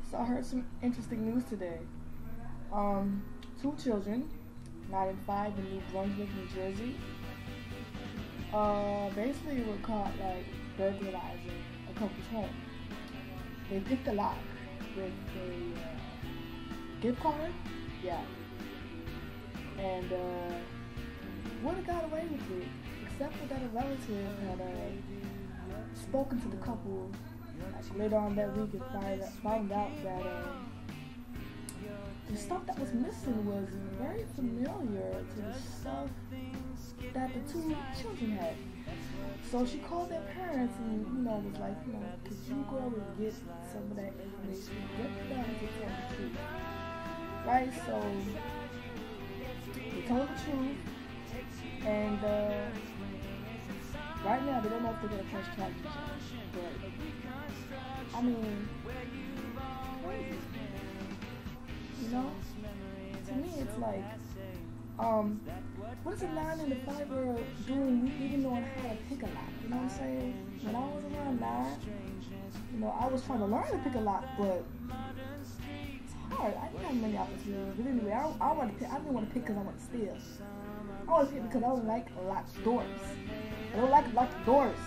So I heard some interesting news today. Two children, 9 and 5 in New Brunswick, New Jersey, basically were caught like burglarizing a couple's home. They picked a lock with a gift card, yeah, and would have got away with it, except for that a relative had spoken to the couple like later on that week and found out that the stuff that was missing was very familiar to the stuff that the two children had. So she called their parents and, was like, could you go over and get some of that information, get them to tell the truth, right? So they told the truth, and right now they don't know if they're gonna catch charges, but I mean, crazy. To me it's like, what is a 9 and a 5-year-old doing even knowing how to pick a lock? You know what I'm saying? When I was around 9, I was trying to learn to pick a lock, but it's hard. I didn't have many opportunities. But anyway, I didn't want to pick because I want to steal. I want to pick because I don't like locked doors. I don't like locked doors.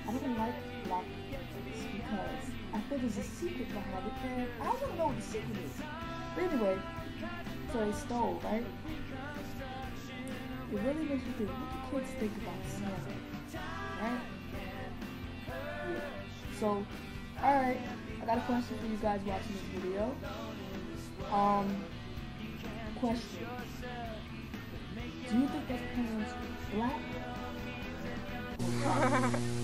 I don't like locked doors because I feel there's a secret behind it, and I want to know what the secret is. But anyway, so they stole, right? It really makes you think, what do kids think about Santa, right? Yeah. So, alright, I got a question for you guys watching this video. Question. Do you think that parents black or white?